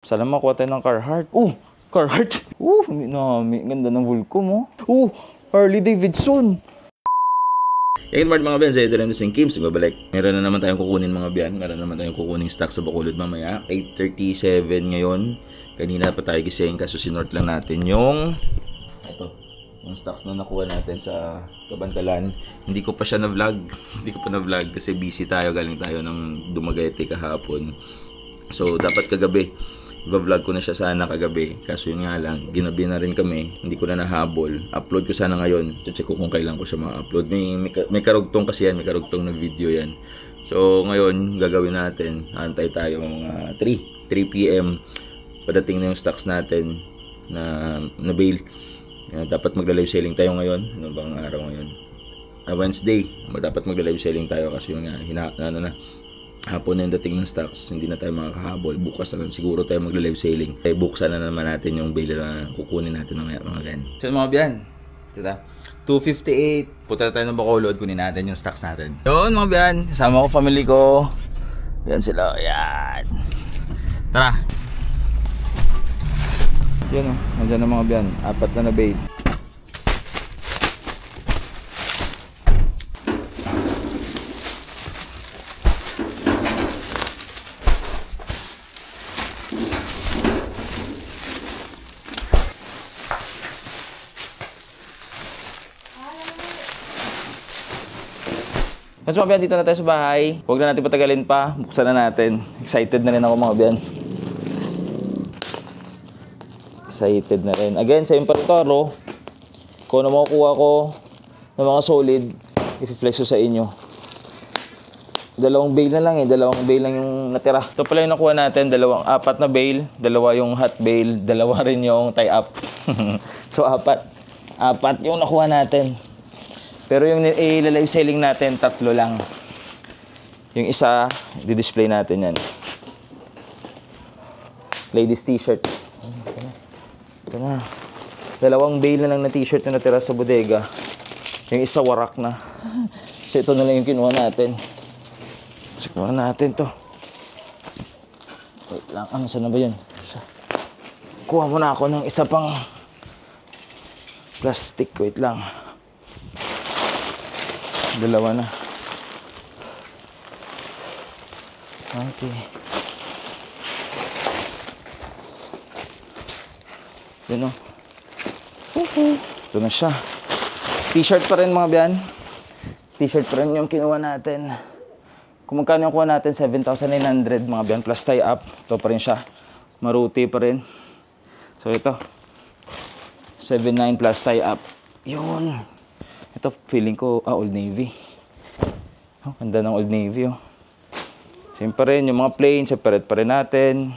Sana makuha tayo ng Carhartt. Carhartt. Ganda ng Vulco mo. Harley Davidson. Good morning mga Ben, sa ito rin St. Kim's, babalik. Meron na naman tayong kukunin mga Ben. Meron na naman tayong kukunin stock sa Bacolod mamaya. 8:37 ngayon. Kanina pa tayo gising kaso sinort lang natin yung stocks na nakuha natin sa Kabankalan. Hindi ko pa siya na-vlog. Hindi ko pa na-vlog kasi busy tayo. Galing tayo ng Dumaguete kahapon. So dapat kagabi i-vlog ko na siya sana kagabi. Kaso yun nga lang, ginabi na rin kami. Hindi ko na nahabol. Upload ko sana ngayon. Check ko kung kailan ko siya ma-upload. May karugtong kasi yan. May karugtong na video yan. So ngayon, gagawin natin. Antay tayo mga 3 PM. Padating na yung stocks natin na bail. Dapat magla-live selling tayo ngayon. Ano bang araw ngayon? Wednesday. Dapat magla-live selling tayo kasi yun nga, hapon na yung dating ng stocks, hindi na tayo makakahabol. Bukas na lang siguro tayo magla-live selling. Buksan na naman natin yung bail na kukunin natin ng mga gan. So mga biyan, 2:58. Punta na tayo ng Bacolod, kunin natin yung stocks natin. Yun mga biyan, kasama ko family ko. Yan sila, yan. Tara. Yan nandiyan na mga biyan, 4 na bail. Mas mga biyan, dito na tayo sa bahay. Huwag na natin patagalin pa. Buksan na natin. Excited na rin ako mga biyan. Excited na rin. Again, same pa rin ito, Aro. Kung ano makukuha ko ng mga solid, i-flex ko sa inyo. Dalawang bail na lang eh. Dalawang bail lang yung natira. Ito pala yung nakuha natin. 4 na bail. 2 yung hot bail. 2 rin yung tie-up. So, 4 yung nakuha natin. Pero yung i-live selling natin, 3 lang. Yung isa, di-display natin yan. Ladies t-shirt. Ito na. 2 bail na lang na t-shirt na natira sa bodega. Yung isa, warak na. So ito na lang yung kinuha natin. So kinuha natin to. Wait lang, saan na ba yun? Kuha muna ako ng isa pang plastic. Wait lang. 2 na. Okay. Yun o. Ito na siya. T-shirt pa rin mga biyan. T-shirt pa rin yung kinuha natin. Kung magkano yung kuha natin, 7,900 mga biyan. Plus tie up. Ito pa rin siya. Maruti pa rin. So ito. 7,900 plus tie up. Yun. Ito, feeling ko, Old Navy. Ganda ng Old Navy, Same pa rin, yung mga plain, separate pa rin natin.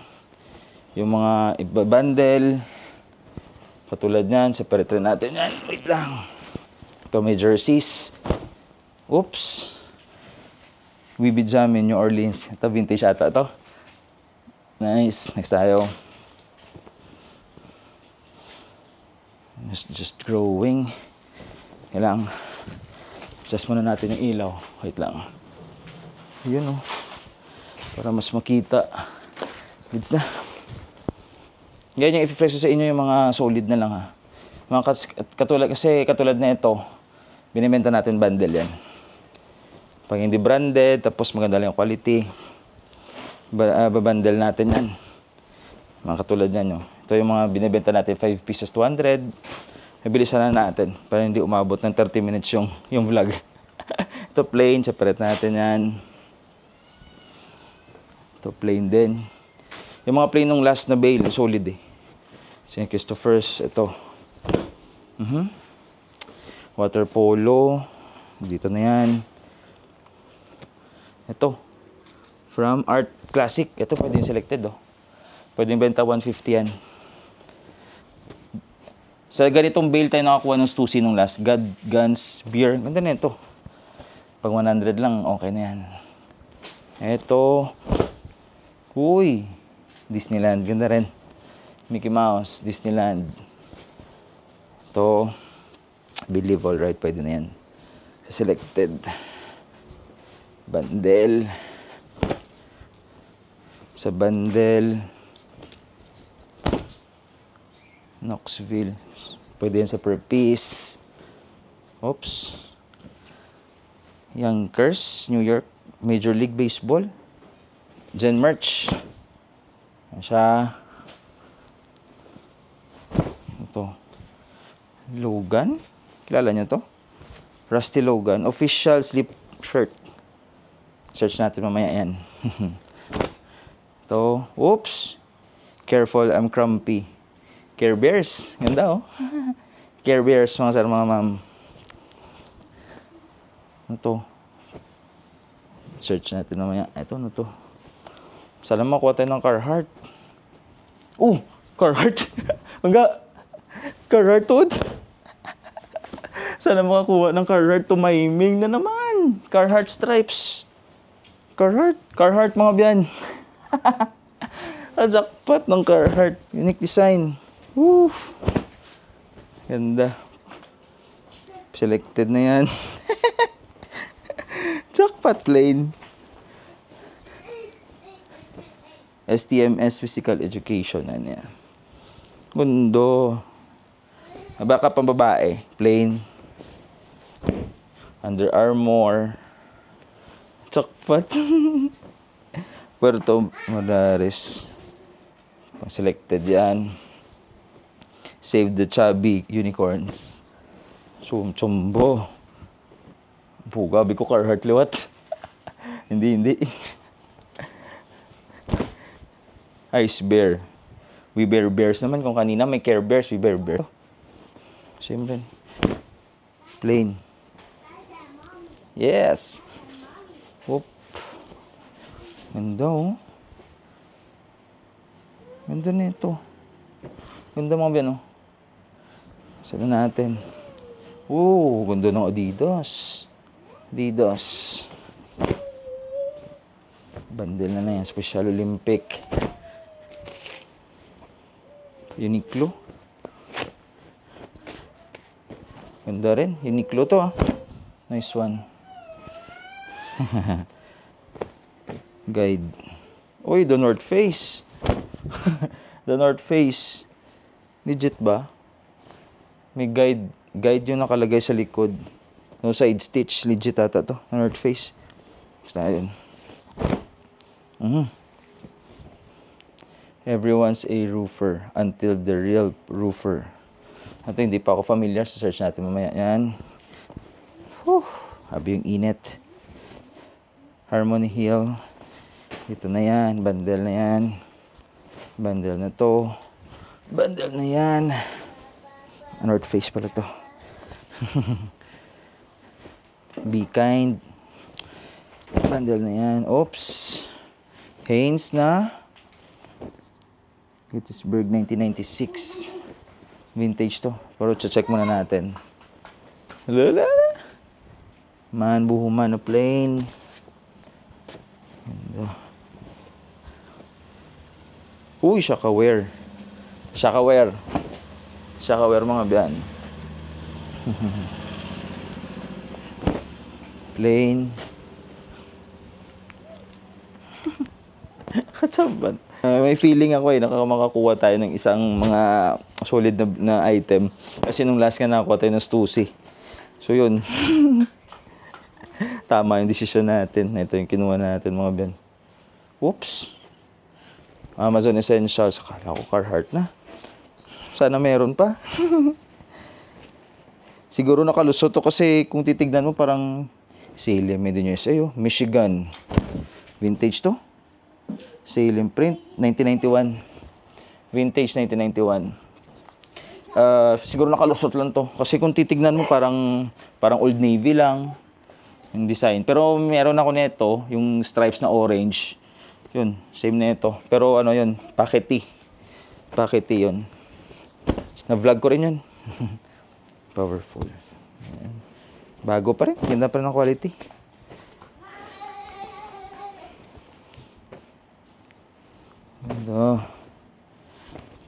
Yung mga iba-bundle. Katulad niyan, separate rin natin yan. Wait lang. Ito, may jerseys. Oops. Weeby Jam in New Orleans. Ito, vintage ata ito. Nice. Next tayo. Just growing. Kailangan adjust muna natin yung ilaw. Wait lang. Yun para mas makita. Goods na. Ganyan yung i-flex sa inyo yung mga solid na lang Mga katulad na ito, binibenta natin bundle yan. Pag hindi branded, tapos maganda lang yung quality, babundle natin yan. Mga katulad yan Ito yung mga binibenta natin, 5 pieces 200. Mabilisan na natin para hindi umabot ng 30 minutes yung vlog. Ito plain, separate natin yan. Ito plain din. Yung mga plain nung last na bail, solid St. Christopher's, ito. Water polo. Dito na yan. Ito. From Art Classic. Ito pwede yung selected Pwede yung benta 150 yan. Sa ganitong bail tayo nakakuha ng Stussy nung last. God, Guns, Beer. Ganda na ito. Pag 100 lang, okay na yan. Ito. Uy. Disneyland. Ganda rin. Mickey Mouse. Disneyland. Ito. Believe All Right. Pwede na yan. Sa selected. Bundle. Sa bundle. Knoxville. Pwede yan sa per piece. Oops. Yonkers, New York. Major League Baseball. Jen Merch. Yan siya. Ito. Logan. Kilala niyo to? Rusty Logan. Official slip shirt. Search natin mamaya yan. Ito. Oops. Careful, I'm crumpy. Care Bears. Ganda oh. Care Bears, mga sir, mga ma'am. Ito. Search natin mamaya. Ito, ano to? Sana makuha tayo ng Carhartt. Oh! Carhartt! Hangga! Carhartt to. Sana makakuha ng Carhartt. Tumaiming na naman. Carhartt stripes. Carhartt mga biyan. Jackpot ng Carhartt. Unique design. Woo! Ganda. Selected na yan. Jackpot plain. STMS Physical Education. Ano yan? Gundo. Baka pang babae. Plain. Under Armour. Jackpot. Puerto Madres. Selected yan. Save the Chubby Unicorns. Chumbo. Gabi ko Carhartt liwat. Hindi. Ice Bear. We Bear Bears naman. Kung kanina may Care Bears, We Bear Bears. Same rin. Plain. Yes. Whoop. Ganda oh. Ganda na ito. Ganda mga biyan oh. Sala natin. Ganda ng Adidas. Bundle na yan. Special Olympic. Uniqlo. Ganda rin. Uniqlo to ah. Nice one. Guide. Uy, The North Face. The North Face. Legit ba? May guide yung nakalagay sa likod. No side stitch. Legit ata to. The North Face. Basta yun. Everyone's a roofer until the real roofer. Ito hindi pa ako familiar. So search natin mamaya. Yan. Habi yung init. Harmony Hill. Ito na yan. Bundle na yan. Bundle na to. Bundle na yan. North Face pala to. Be Kind. Bundle na yan. Oops. Hanes na. Gettysburg 1996. Vintage to. Pero check muna natin. Lala. Man, buhuman na plain. Ganda. Uy, Shakaware. Shakaware mga biyan. Plain. Katsaban. May feeling ako makakuha tayo ng isang mga solid na item. Kasi nung last nga nakakuha tayo ng Stussy. So yun. Tama yung desisyon natin. Ito yung kinuha natin mga biyan. Whoops. Amazon Essentials. Akala ko Carhartt na. Sana meron pa. Siguro nakalusot to kasi kung titignan mo parang Salem Made in USA. Michigan. Vintage to. Salem print. 1991. Vintage 1991. Siguro nakalusot lang to. Kasi kung titignan mo parang Old Navy lang yung design. Pero meron ako nito, yung stripes na orange. Yun, same na ito. Pero ano yun, Paketi yun. Na-vlog ko rin yun. Powerful. Ayan. Bago pa rin. Ganda pa rin ang quality. Ganda.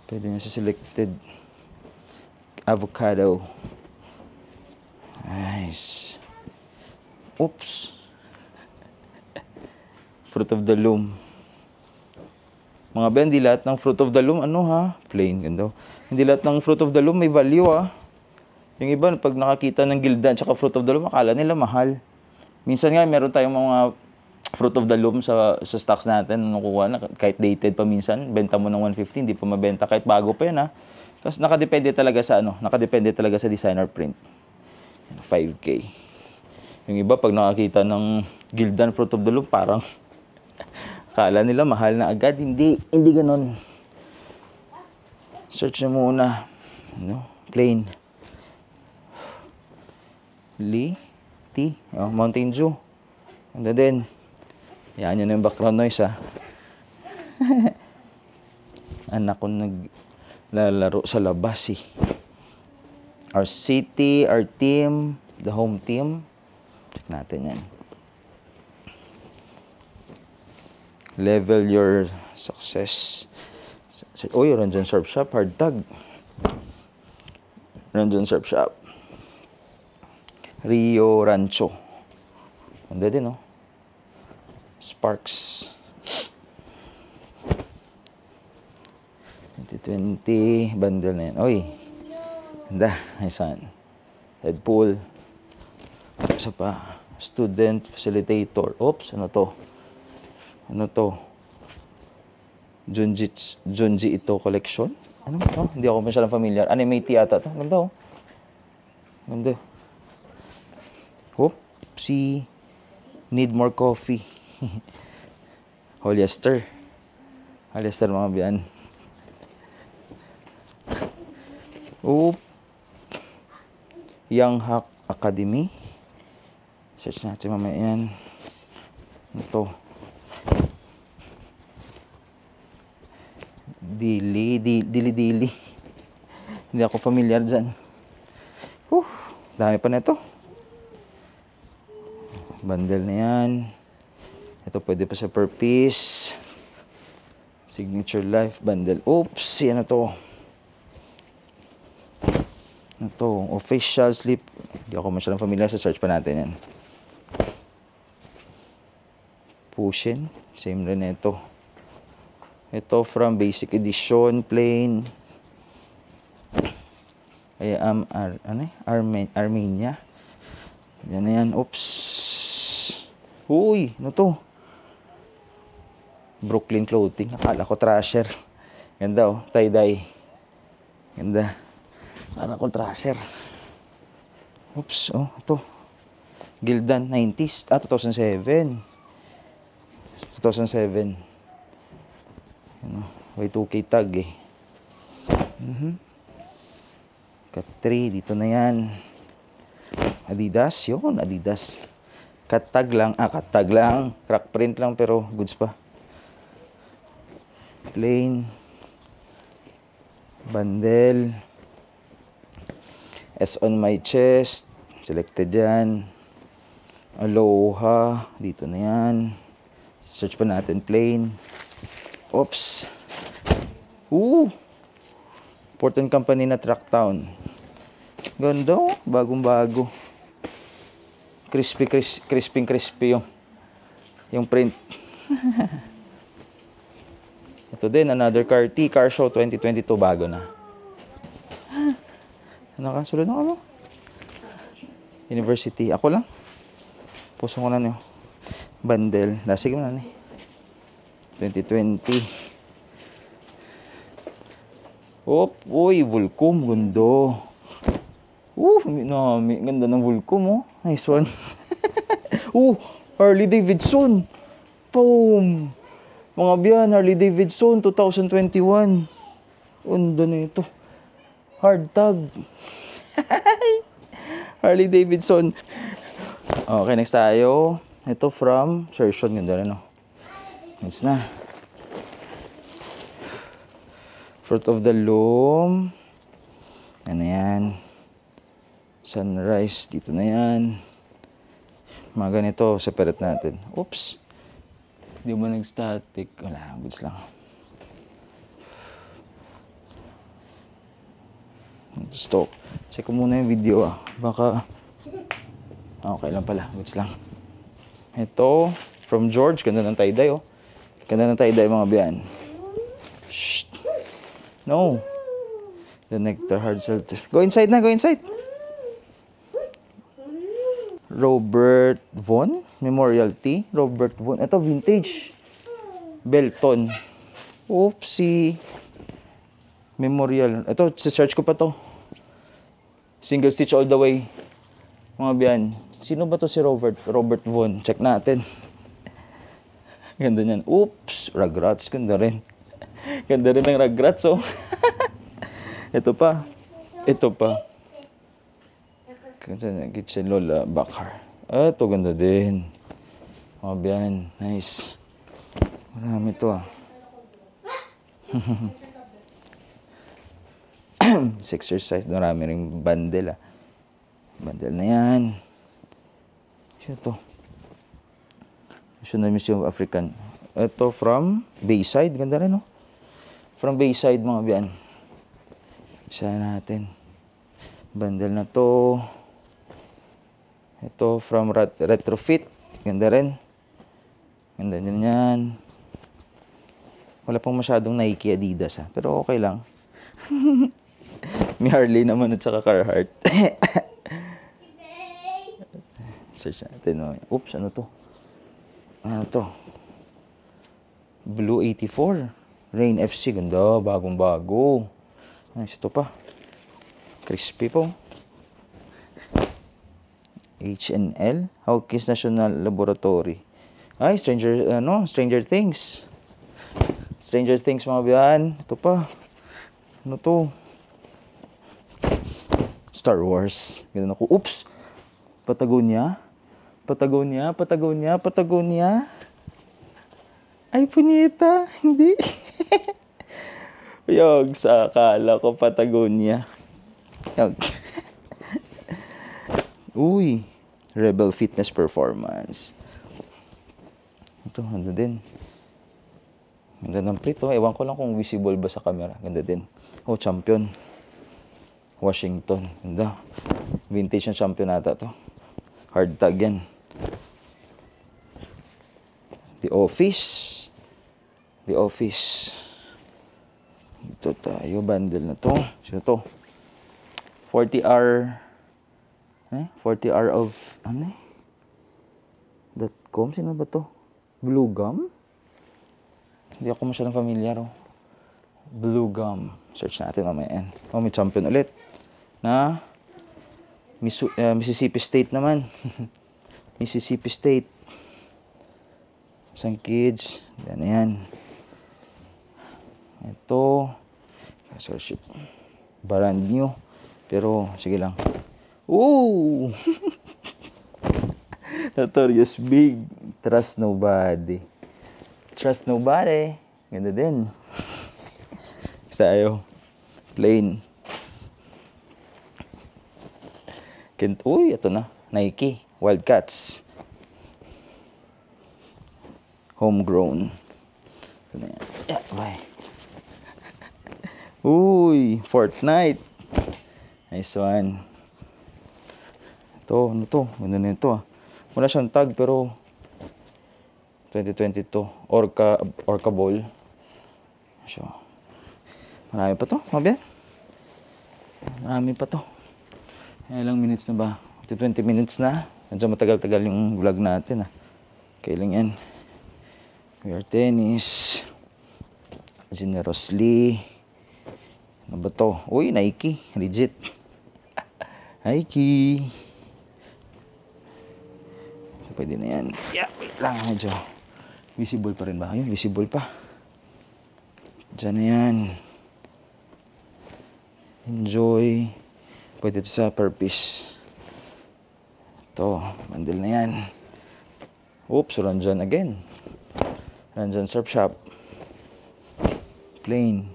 Pwede na sa selected. Avocado. Nice. Oops. Fruit of the Loom. Mga ben, hindi lahat ng fruit of the loom, ano ha? Plain, ganda. Hindi lahat ng fruit of the loom may value ha. Yung iba, pag nakakita ng gildan tsaka fruit of the loom, akala nila mahal. Minsan nga, meron tayong mga fruit of the loom sa stocks natin, nakukuha na, kahit dated pa minsan, benta mo ng 150, hindi pa mabenta, kahit bago pa yan ha. Tapos nakadepende talaga sa nakadepende talaga sa designer print. 5K. Yung iba, pag nakakita ng gildan fruit of the loom, parang akala nila mahal na agad. Hindi ganun. Search na muna. Plain. Mountain Dew. Ganda din. Yan yun yung background noise ha. Anak ko naglalaro sa labas eh. Our city, our team, the home team. Check natin yan. Level your success. Uy, Ranjan Surf Shop, hard tag. Ranjan Surf Shop. Rio Rancho. Ganda din, oh. Sparks. 2020, bundle na yan. Uy, ganda. Nice one. Deadpool. Isa pa. Student facilitator. Oops, ano to? Junji Ito collection. Ano to? Hindi ako masyadong familiar. Anime yata to. Ganda oh. Ganda. Oopsie. Need more coffee. Polyester. Polyester mga biyan. Young Hack Academy. Search natin mamaya yan. Ito. Dili. Hindi ako familiar dyan. Dami pa na ito. Bundle na yan. Ito pwede pa sa per piece. Signature Life bundle. Oops, ano to? Ito, official sleep. Hindi ako masyadong familiar, sa search pa natin yan. Pushin, same rin ito. Ito from basic edition, plain. I am Armenia. Yan na yan. Oops. Uy, ano to? Brooklyn clothing. Akala ko trasher. Ganda oh, tie-dye. Ganda. Akala ko trasher. Oops, oh, ito. Gildan 90s. 2007. 2007. Ano, Y2K tag eh. Cut 3, dito na yan. Adidas, yun, Adidas. Cut tag lang, crack print lang pero goods pa. Plain. Bundle. S on my chest. Selected yan. Aloha, dito na yan. Search pa natin, plain. Oops. Port and Company na Tracktown. Ganda oh, bagong-bago. Crispy yung print. Ito din, another car show 2022, bago na. Ano ka? Sulod na ano? University. Ako lang. Puso ko na niyo. Bundle. Sige mo na ni. 2020. Uy, Volcom, ganda. Ganda ng Volcom, oh. Nice one. Harley Davidson. Boom. Mga biyan, Harley Davidson, 2021. Ganda na ito. Hard tag. Harley Davidson. Okay, next tayo. Ito from Sherson. Ganda rin, oh. Next na. Fruit of the Loom. Ano yan? Sunrise. Dito na yan. Mga ganito. Separate natin. Oops. Hindi mo nag-static. Wala. Goods lang. Stop. Check ko muna yung video ah. Baka... Okay lang pala. Goods lang. Ito. From George. Ganda ng tie-dye oh. Ganda ng tie-dye mga biyan. Shh. No. The nectar hard shell. Go inside na, go inside. Robert Vaughan Memorial Tea. Robert Vaughan. Ito, vintage. Belton. Oopsie. Memorial. Ito, search ko pa to. Single stitch all the way. Mga biyan. Sino ba to si Robert? Robert Vaughan. Check natin. Ganda niyan. Oops. Rugrats. Ganda rin. Ganda rin ng Rugrats, oh. Ito pa. Ito pa. Kitchen Lola Bakar. Ito, ganda din. Mga biyan. Nice. Marami to, ah. 6 exercise. Marami rin bundle, ah. Bundle na yan. Sino to? National Museum of African. Ito from Bayside. Ganda rin, no? From Bayside, mga biyan. Isa natin. Bundle na to. Ito from Retrofit. Ganda rin. Ganda din yan. Wala pang masyadong Nike, Adidas, ha? Pero okay lang. May Harley naman at saka Carhartt. Search natin. No? Oops, ano to? Ano to? Blue 84. Rain FC. Ganda. Bagong-bago. Nice. Ito pa. Crispy po. H&L. Hawkins National Laboratory. Ay, Stranger Things. Stranger Things, mga biyan. Ito pa. Ano to? Star Wars. Ganun ako. Oops! Patagonia. Ay, punyeta. Hindi. Yog, sa akala ko Patagonia. Yog. Uy. Rebel Fitness Performance. Ito, ano din. Ganda ng print, oh. Ewan ko lang kung visible ba sa camera. Ganda din. Oh, Champion. Washington. Ganda. Vintage na Champion ata to. Hard tag yan. The Office. Ito tayo. Bundle na to. Sino to? 40R. 40R of... Ano eh? .com? Sino ba to? Blue Gum? Hindi ako masyadong familiar, oh. Blue Gum. Search natin mamaya yan. Oh, may Champion ulit. Na Mississippi State naman. Mississippi State. Isang kids. Yan na yan. Ito. Search it. Brand new. Pero, sige lang. Ooh! Notorious Big. Trust Nobody. Ganda din. Isa ayo. Plain. Uy, ito na. Nike. Wildcats. Homegrown. Ito na yan. Bye. Uy, Fortnite. Nice one. Ito, ano to? Ano na ito, ah. Wala siyang tag, pero 2022. Orca Ball. So, marami pa to, mabiyan. Marami pa to. Ilang minutes na ba? 20 minutes na. Medyo matagal-tagal yung vlog natin, ah. Kailang yan. We are tennis. Generously. Ano ba to? Uy, Nike. Legit. Nike. Pwede na yan. Yeah, wait lang. Medyo visible pa rin ba? Ayun, visible pa. Diyan na yan. Enjoy. Pwede ito sa purpose. Ito, bundle na yan. Oops, Ranjan again. Ranjan Surf Shop. Plain.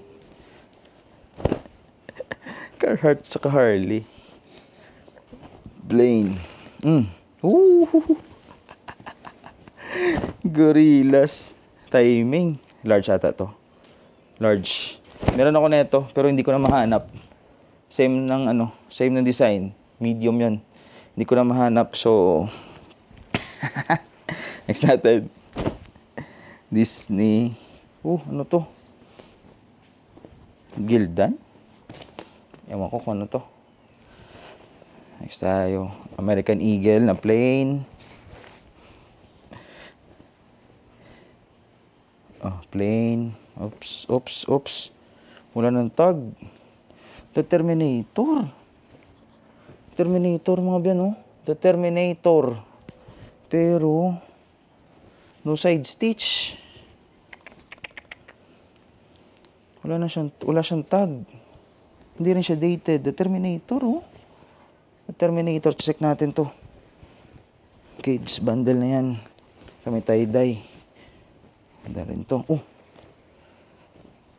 Carhartt tsaka Harley. Plain. Ooh. Gorillas. Timing. Large ata to. Large. Meron ako nito pero hindi ko na mahanap. Same ng design. Medium 'yon. Hindi ko na mahanap, so next natin. Disney. Ano to? Gildan. Ewan ko kung ano to. Next tayo. American Eagle na plain. Oh, plain. Oops. Wala ng tag. The Terminator. Terminator mga biyan, oh. The Terminator. Pero, no side stitch. Wala siyang tag. Hindi rin siya dated. The Terminator, oh. The Terminator. Check natin to. Kids bundle na yan. Kami tie-dye. Ganda rin to. Oh.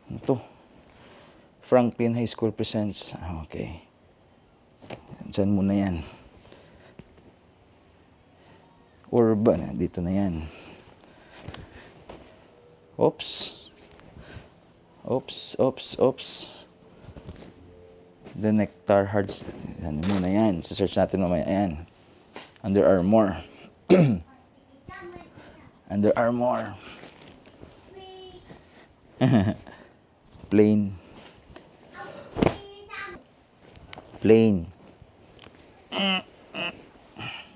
Ano to? Franklin High School presents. Okay. Diyan muna yan. Urban. Dito na yan. Oops. The Nectar Hearts. Yan muna yan. Search natin mamaya. Ayan. Under Armour. Under Armour. Plain.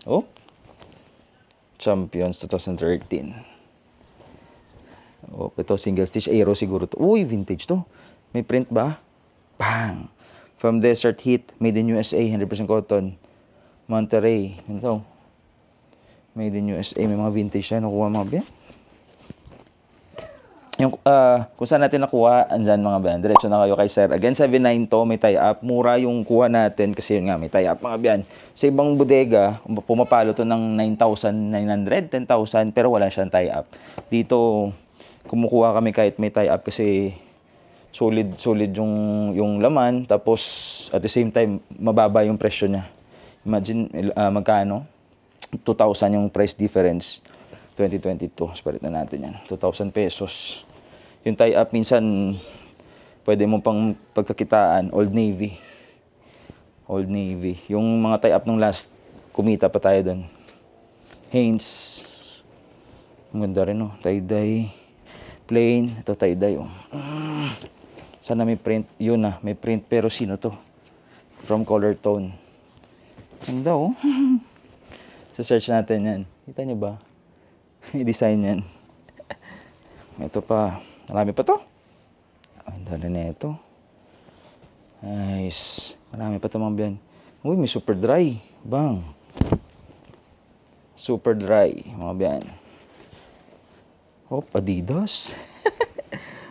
Oh. Champions 2013. Oh, ito single stitch Aero siguro to. Uy, vintage to. May print ba? Bang! From Desert Heat, made in USA, 100% cotton. Monterey. Ito. Made in USA. May mga vintage na. Nakuha mga biyan. Yung, kung saan natin nakuha, andyan mga biyan. Diretso na kayo kay Sir. Again, 7.9 to. May tie-up. Mura yung kuha natin kasi yun nga, may tie-up mga biyan. Sa ibang bodega, pumapalo to ng 9,900, 10,000, pero wala siyang tie-up. Dito, kumukuha kami kahit may tie-up kasi solid yung laman. Tapos, at the same time, mababa yung presyo niya. Imagine, magkano? 2,000 yung price difference. 2022. Sparit na natin yan. 2,000 pesos. Yung tie-up, minsan, pwede mo pang pagkakitaan, Old Navy. Old Navy. Yung mga tie-up nung last, kumita pa tayo doon. Hanes. Ang ganda rin, oh. Tie-dye. Plain. Ito, tie-dye, oh. Sana may print. Yun na, may print. Pero sino to? From Color Tone. Ganda, oh. Sa search natin yan. Kita nyo ba? I-design yan. Ito pa. Marami pa to. Ay, dali na ito. Nice. Marami pa ito mga biyan. Uy, may super dry. Bang. Super dry. Mga biyan. Oh, Adidas.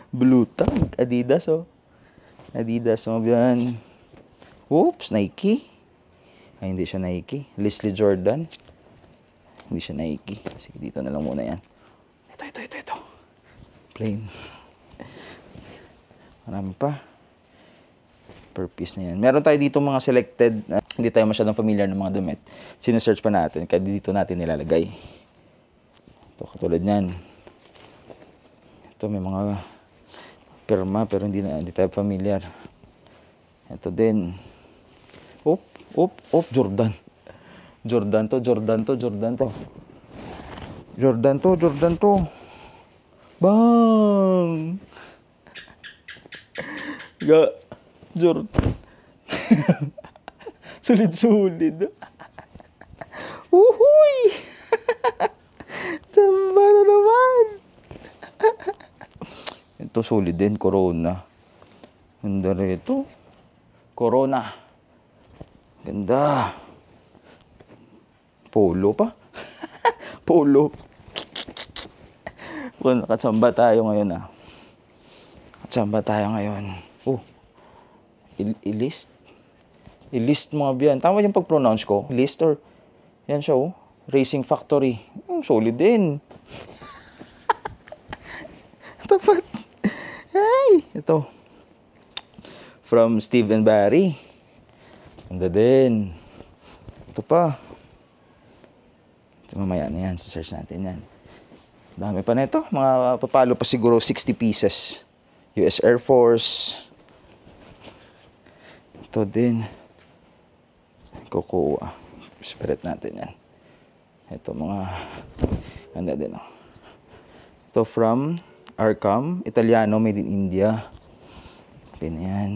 Blue tag. Adidas, oh. Adidas, mga biyan. Oops, Nike. Ay, hindi siya Nike. Leslie Jordan. Hindi siya Nike. Sige, dito na lang muna yan. Ito. Plain. Marami pa. Per piece na yan. Meron tayo dito mga selected. Hindi tayo masyadong familiar ng mga damit. Sinesearch pa natin. Kaya dito natin nilalagay. Ito, katulad yan. Ito, may mga pirma pero hindi tayo familiar. Ito din. Jordan. Jordan to. Bang! Jordan. Sulit. Uhuy! Tsamba na naman. Ito solid din, Corona. Ganda rito. Corona. Ganda. Polo pa. Polo. Nakatsamba tayo ngayon, ah. Nakatsamba tayo ngayon. Oh. I-list. I-list mga biyan. Tama yung pag-pronounce ko. List or... Yan siya, oh. Racing Factory. Solid din. Tapat. Ay! Ito. From Steve and Barry. Ganda din. Ito pa. Ito mamaya na yan. Search natin yan. Dami pa na ito. Mga papalo pa siguro 60 pieces. US Air Force. Ito din. Kukuha. Spirit natin yan. Ito mga... Ganda din, oh. Ito from Arkham. Italiano, made in India. Okay na yan.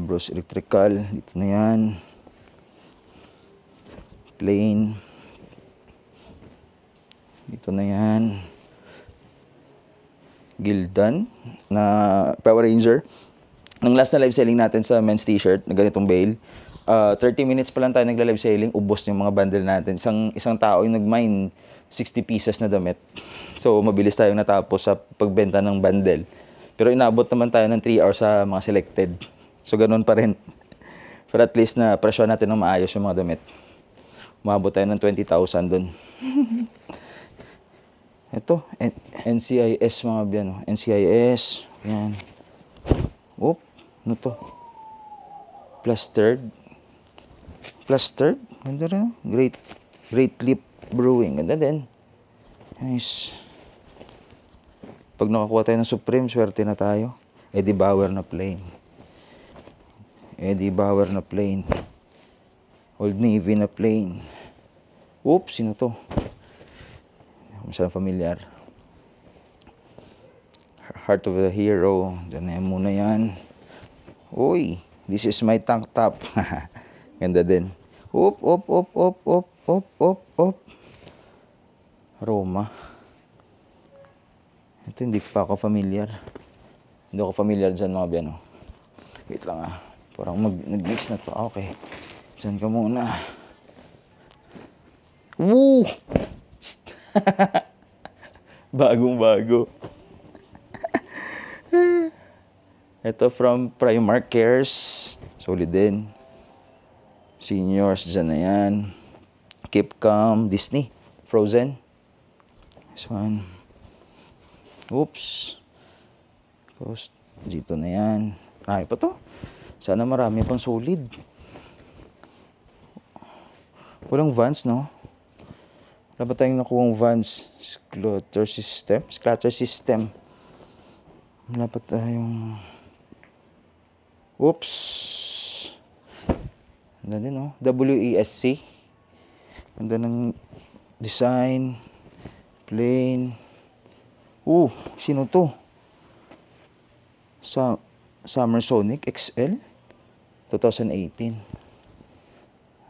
Bros Electrical. Dito na yan. Plain. Dito na yan. Gildan na Power Ranger. Nung last na live selling natin sa men's t-shirt na ganitong bale, 30 minutes pa lang tayo nagla-live selling, ubos yung mga bundle natin. Isang tao yung nag-mine 60 pieces na damit. So, mabilis tayong natapos sa pagbenta ng bundle. Pero inabot naman tayo ng 3 hours sa mga selected. So, ganun pa rin. Pero at least na presyo natin ng maayos yung mga damit. Umabot tayo ng 20,000 dun. Ito, NCIS mga biyan. NCIS. Yan. Oop, ano to? Plastered. Ganda rin. Great Leap Brewing. Ganda din. Nice. Pag nakakuha tayo ng Supreme, swerte na tayo. Eddie Bauer na plain. Old Navy na plain. Oops, sino to? Masyadong familiar. Heart of the Hero. Diyan na muna yan. Uy, this is my tank top. Ganda din. Op. Roma. Ito hindi pa ako familiar. Hindi ako familiar dyan mga biano. Wait lang ah. Parang nag-mix na to. Okay. Dyan ka muna. Woo! Bagong-bago. Ito from Primark Cares. Solid din. Seniors, dyan na yan. Keep Calm, Disney. Frozen. This one. Oops. Coast. Dito na yan. Marami pa to. Sana marami pang solid. Walang Vans, no? Wala ba tayong nakuhang Vans? Scatter system. Wala pa tayong... Oops. Ganda din, no? WESC. Ganda ng design. Plain. Sino to? Summer Sonic XL 2018.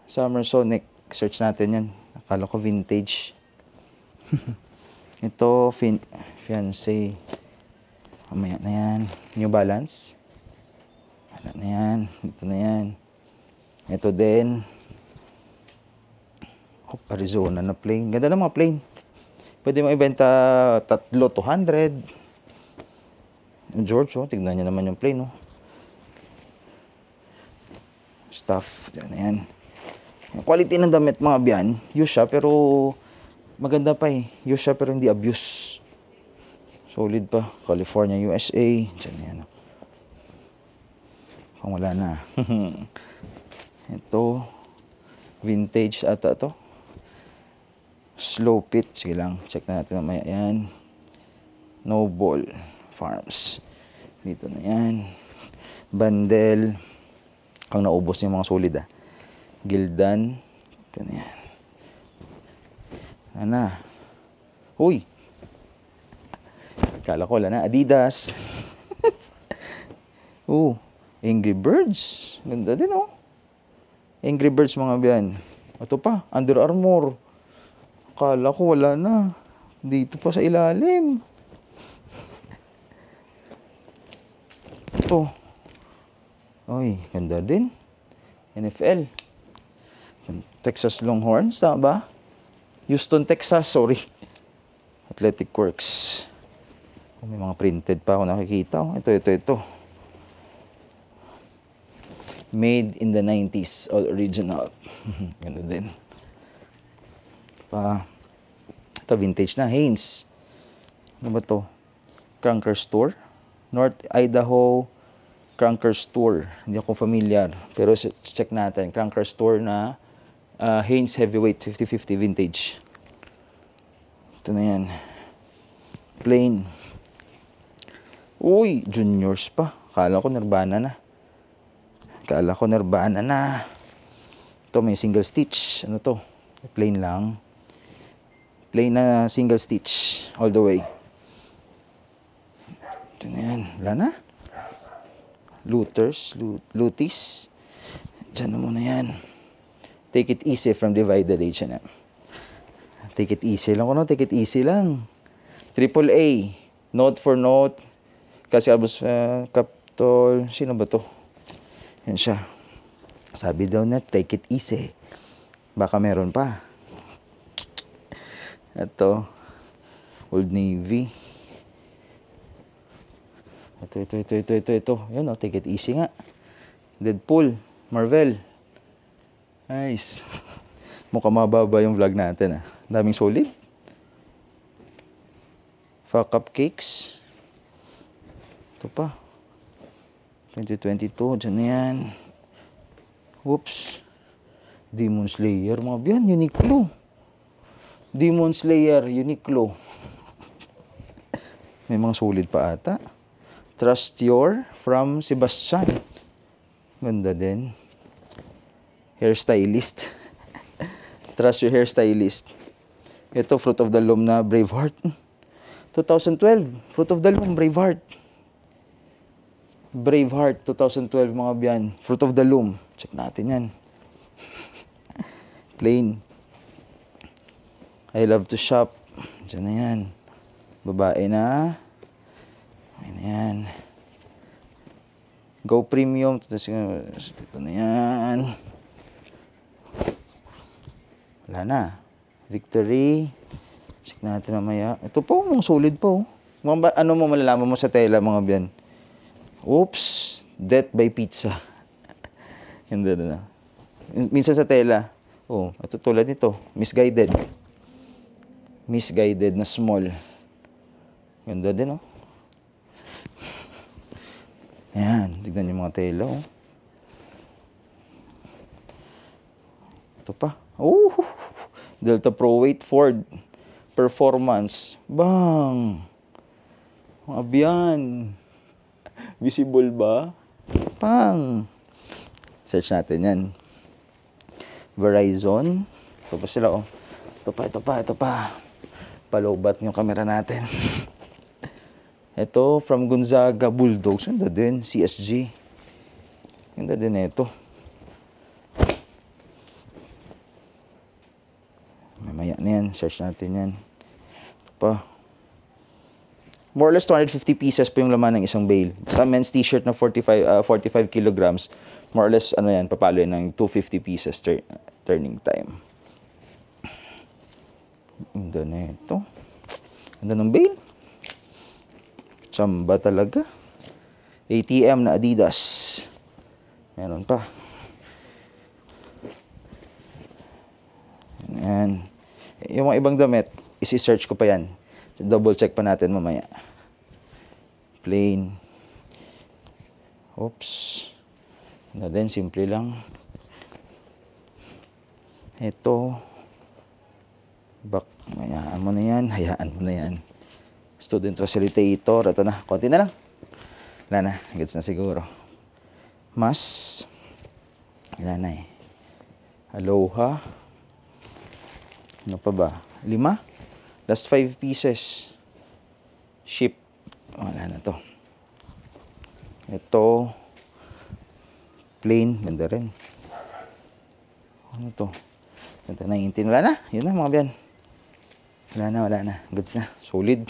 Summer Sonic, search natin yan. Akala ko vintage. Ito fiancé. Mamaya na yan. New Balance. Wala na yan. Ito na yan. Ito din. Arizona na plain. Ganda ng mga plain. Pwede mo ibenta 3, 200. George, tignan nyo naman yung plain, Stuff. Yan, yan. Yung quality ng damit, mga biyan, use siya, pero maganda pa eh. Use siya, pero hindi abuse. Solid pa. California, USA. Diyan yan. Kung wala na. Ito. Vintage ata to. Slow pitch. Sige lang. Check na natin mamaya yan. Noble Farms. Dito na yan. Bandel. Ang naubos niya mga solid Gildan. Ito na yan. Ano? Uy! Kala ko wala na. Adidas. Angry Birds. Ganda din, Angry Birds mga biyan. Ito pa. Under Armour. Kala ko wala na. Dito pa sa ilalim. Ito. Ay, ganda din. NFL. Texas Longhorns, tama ba? Houston, Texas, sorry. Athletic Works. May mga printed pa ako nakikita. Ito. Made in the 90s. All original. Ganda din. Ito vintage na. Hanes. Ano ba to? Cranker Store. North Idaho Cranker Store. Hindi ako familiar. Pero check natin. Cranker Store na Hanes Heavyweight 50-50 vintage. Ito na yan. Plain. Uy, juniors pa. Kala ko Nirvana na. Ito may single stitch. Ano to? Plain lang. Plain na single stitch. All the way. Ito na yan. Wala na. Lutis. Diyan na muna yan. Take it easy from divided H&M. Take it easy lang. Ano? Take it easy lang. AAA. Note for note. Kasi Capitol. Sino ba to? Yan siya. Sabi daw na, take it easy. Baka meron pa. Ito. Old Navy. Ito. Yan o, take it easy nga. Deadpool. Marvel. Nice. Mukhang mababa yung vlog natin, ah. Daming solid. Fuck Cupcakes. Ito pa. 2022. Diyan na yan. Whoops. Demon Slayer. Mga biyan. Uniqlo. Demon Slayer. Uniqlo. May mga solid pa ata. Trust Your from Sebastian. Ganda din. Hairstylist. Trust Your Hairstylist. Ito, Fruit of the Loom na Braveheart. 2012. Fruit of the Loom, Braveheart. Braveheart, 2012 mga biyan. Fruit of the Loom. Check natin yan. Plain. I Love to Shop. Diyan na yan. Babae na. Ayan na yan. Go Premium. Ito na yan. Wala na. Victory. Check natin mamaya. Ito po, mga solid po. Ano mo malalaman mo sa tela mga biyan? Oops. Death by Pizza. Hindi na. Minsan sa tela. Oh, ito tulad nito. Misguided. Misguided na small. Ganda din, oh. Ayan. Tignan niyo mga tela, oh. Ito pa. Oh! Delta Pro Weight Ford. Performance. Bang! Mga biyan. Visible ba? Pang! Search natin yan. Verizon. Ito pa sila, oh. Ito pa. Palobat yung camera natin. Ito, from Gonzaga Bulldogs. Ganda din. CSG. Ganda din ito. Mamaya na yan. Search natin yan. Ito pa. More or less 250 pieces po yung laman ng isang bale. Sa men's t-shirt na 45 kilograms, more or less, ano yan, papalo yan ng 250 pieces turning time. Ganda na ito. Ganda ng bale. Tsamba talaga. ATM na Adidas. Meron pa. Yan. Yung mga ibang damit, isi-search ko pa yan. Double check pa natin mamaya. Plain. Oops. Na din, simple lang. Ito. Hayaan mo na yan. Student facilitator. Ito na. Konti na lang. Wala na. Gets na siguro. Mas. Wala na eh. Aloha. Ano pa ba? 5? Last 5 pieces. Ship. Wala na to. Ito. Plain. Ganda rin. Ano to? Ganda na 19. Wala na. Yun na mga biyan. Wala na. Goods na. Solid.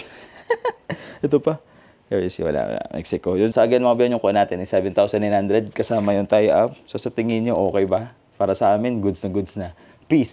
Ito pa. Here is wala. Mexico. Yun sa akin mga biyan yung kuha natin. 7,900 kasama yung tie-up. So sa tingin nyo, okay ba? Para sa amin, goods na. Peace.